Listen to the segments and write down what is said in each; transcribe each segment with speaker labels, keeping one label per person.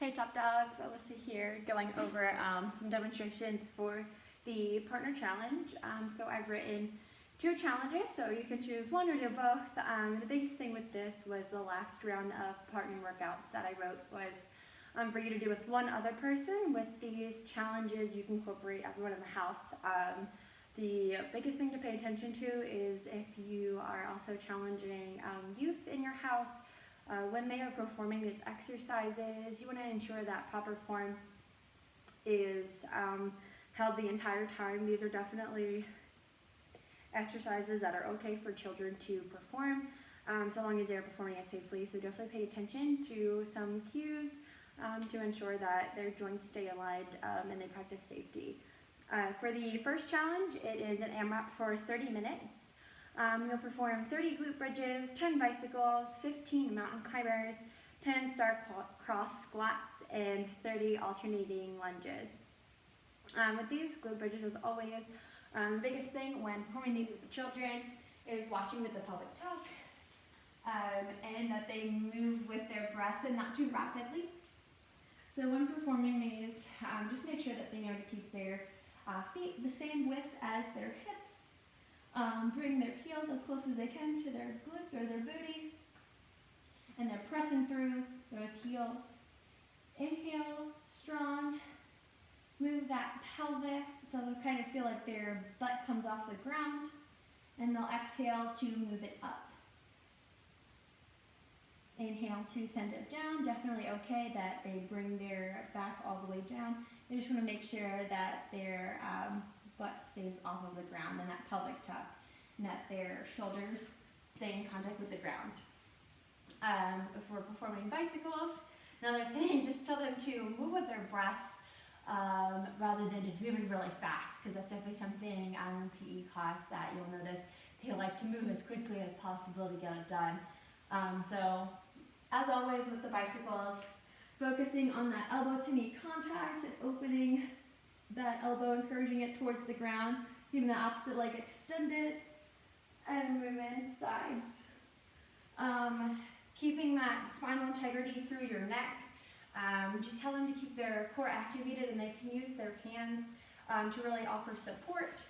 Speaker 1: Hey Top Dogs, Alyssa here, going over some demonstrations for the partner challenge. So I've written 2 challenges, so you can choose one or do both. The biggest thing with this was the last round of partner workouts that I wrote was for you to do with one other person. With these challenges, you can incorporate everyone in the house. The biggest thing to pay attention to is if you are also challenging youth in your house. When they are performing these exercises, you want to ensure that proper form is held the entire time. These are definitely exercises that are okay for children to perform, so long as they are performing it safely. So definitely pay attention to some cues to ensure that their joints stay aligned and they practice safety. For the first challenge, it is an AMRAP for 30 minutes. You'll perform 30 glute bridges, 10 bicycles, 15 mountain climbers, 10 star-cross squats, and 30 alternating lunges. With these glute bridges, as always, the biggest thing when performing these with the children is watching with the pelvic tuck, and that they move with their breath and not too rapidly. So when performing these, just make sure that they know to keep their feet the same width as their hips. Bring their heels as close as they can to their glutes or their booty, and they're pressing through those heels. Inhale, strong, move that pelvis so they'll kind of feel like their butt comes off the ground, and they'll exhale to move it up. Inhale to send it down. Definitely okay that they bring their back all the way down. They just want to make sure that their butt stays off of the ground and that pelvic tuck, and that their shoulders stay in contact with the ground. If we're performing bicycles, another thing, just tell them to move with their breath rather than just moving really fast, because that's definitely something in PE class that you'll notice. They like to move as quickly as possible to get it done. So, as always with the bicycles, focusing on that elbow to knee contact and opening that elbow, encouraging it towards the ground, keeping the opposite leg extended, and moving sides. Keeping that spinal integrity through your neck. Just tell them to keep their core activated, and they can use their hands to really offer support.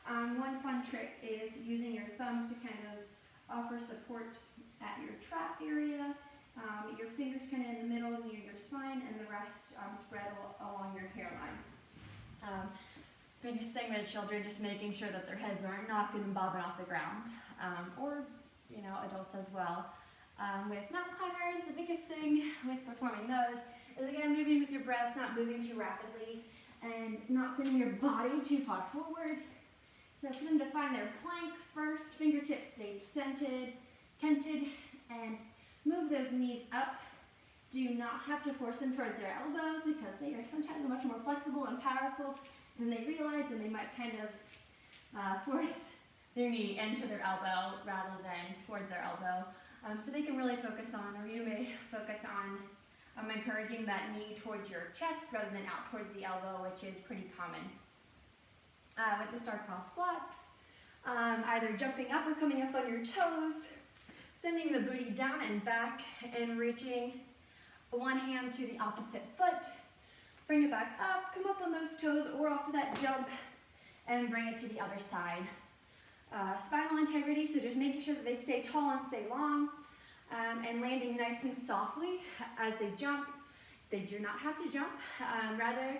Speaker 1: One fun trick is using your thumbs to kind of offer support at your trap area. Your fingers kind of in the middle near your spine, and the rest spread along your hairline. Biggest thing with children, just making sure that their heads aren't knocking and bobbing off the ground, or adults as well. With mountain climbers, the biggest thing with performing those is, again, moving with your breath, not moving too rapidly, and not sending your body too far forward. So for them to find their plank first, fingertips stay tented, and move those knees up. Do not have to force them towards their elbows, because they are sometimes much more flexible and powerful than they realize, and they might kind of force their knee into their elbow rather than towards their elbow. So they can really focus on, or you may focus on encouraging that knee towards your chest rather than out towards the elbow, which is pretty common. With the star-cross squats, either jumping up or coming up on your toes, sending the booty down and back, and reaching one hand to the opposite foot. Bring it back up, come up on those toes or off of that jump, and bring it to the other side. Spinal integrity, so just making sure that they stay tall and stay long, and landing nice and softly as they jump. They do not have to jump, rather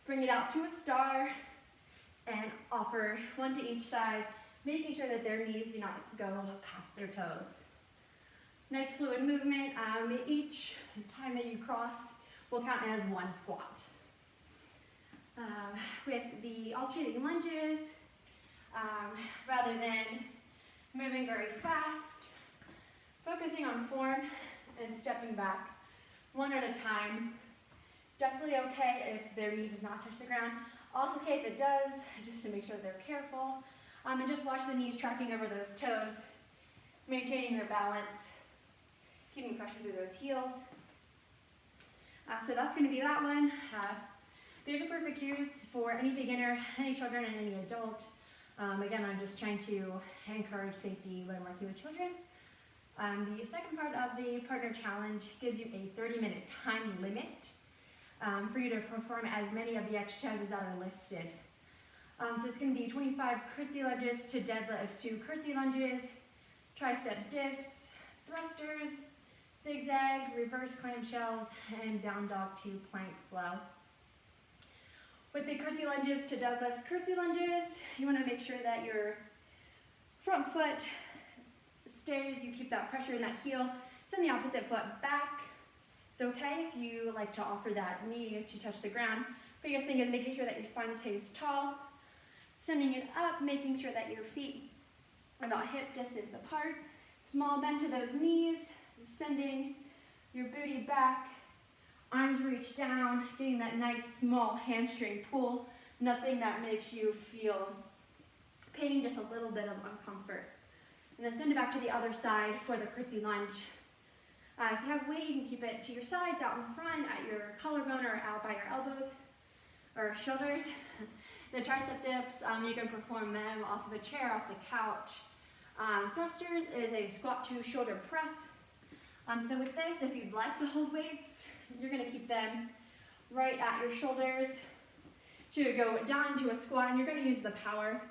Speaker 1: bring it out to a star and offer one to each side, making sure that their knees do not go past their toes. Nice fluid movement. Each time that you cross will count as one squat. With the alternating lunges, rather than moving very fast, focusing on form and stepping back one at a time. Definitely okay if their knee does not touch the ground. Also okay if it does, just to make sure they're careful. And just watch the knees tracking over those toes, maintaining their balance, keeping pressure through those heels. So that's going to be that one. These are perfect cues for any beginner, any children, and any adult. Again, I'm just trying to encourage safety when working with children. The second part of the partner challenge gives you a 30-minute time limit for you to perform as many of the exercises that are listed. So it's going to be 25 curtsy lunges to deadlifts to curtsy lunges, tricep dips, thrusters, zigzag, reverse clamshells, and down dog to plank flow. With the curtsy lunges to deadlifts, curtsy lunges, you want to make sure that your front foot stays, you keep that pressure in that heel, send the opposite foot back. It's okay if you like to offer that knee to touch the ground. Biggest thing is making sure that your spine stays tall, sending it up, making sure that your feet are about hip distance apart. Small bend to those knees, sending your booty back, arms reach down, getting that nice small hamstring pull. Nothing that makes you feel pain, just a little bit of uncomfort. And then send it back to the other side for the curtsy lunge. If you have weight, you can keep it to your sides, out in front, at your collarbone, or out by your elbows or shoulders. The tricep dips, you can perform them off of a chair, off the couch. Thrusters is a squat to shoulder press. So with this, if you'd like to hold weights, you're going to keep them right at your shoulders. So you go down into a squat, and you're going to use the power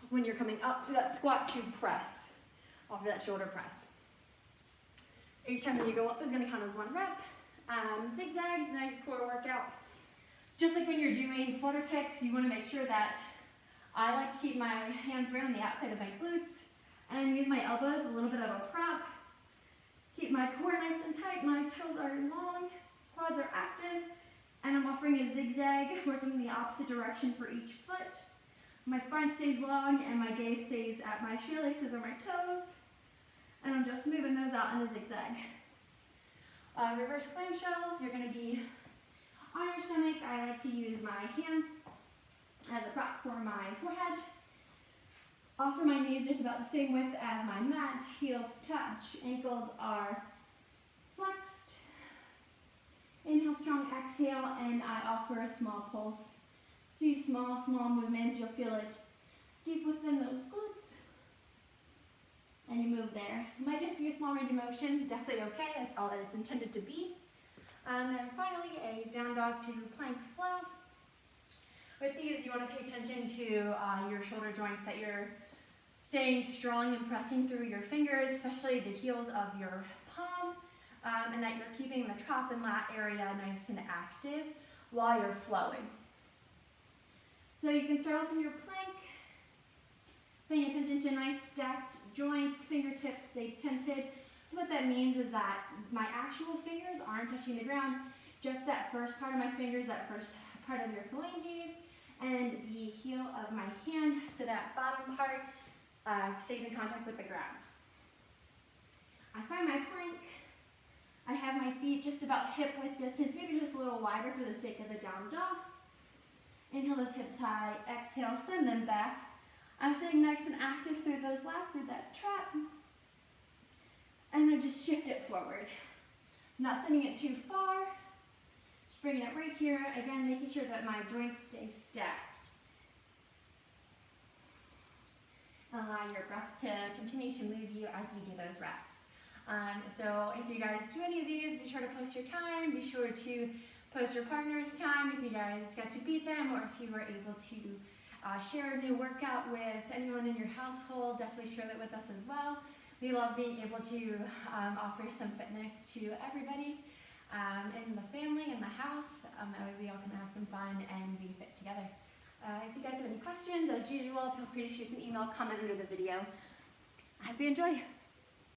Speaker 1: when you're coming up to that squat to press off of that shoulder press. Each time that you go up is going to count as 1 rep. Zigzags, nice core workout. Just like when you're doing flutter kicks, you want to make sure that I like to keep my hands right on the outside of my glutes and use my elbows a little bit of a prop. Keep my core nice and tight, my toes are long, quads are active, and I'm offering a zigzag, working in the opposite direction for each foot. My spine stays long and my gaze stays at my shoelaces or my toes. And I'm just moving those out in a zigzag. Reverse clamshells, you're going to be on your stomach. I like to use my hands as a prop for my forehead. Offer my knees just about the same width as my mat. Heels touch, ankles are flexed. Inhale, strong exhale, and I offer a small pulse. See small movements, you'll feel it deep within those glutes. And you move there. It might just be a small range of motion, definitely okay, that's all that it's intended to be. And then finally, a down dog to plank flow. With these, you want to pay attention to your shoulder joints, that you're staying strong and pressing through your fingers, especially the heels of your palm, and that you're keeping the trap and lat area nice and active while you're flowing. So you can start off in your plank, paying attention to nice stacked joints, fingertips stay tented. So what that means is that my actual fingers aren't touching the ground, just that first part of my fingers, that first part of your phalanges, and the heel of my hand, so that bottom part stays in contact with the ground. I find my plank. I have my feet just about hip width distance, maybe just a little wider for the sake of the down dog. Inhale those hips high, exhale, send them back. I'm sitting nice and active through those lats, through that trap. And then just shift it forward. Not sending it too far. Just bringing it right here. Again, making sure that my joints stay stacked. Allow your breath to continue to move you as you do those reps. So if you guys do any of these, be sure to post your time. Be sure to post your partner's time if you guys got to beat them, or if you were able to share a new workout with anyone in your household. Definitely share that with us as well. We love being able to offer some fitness to everybody in the family, in the house. That way we all can have some fun and be fit together. If you guys have any questions, as usual, feel free to shoot us an email, comment under the video. I hope you enjoy.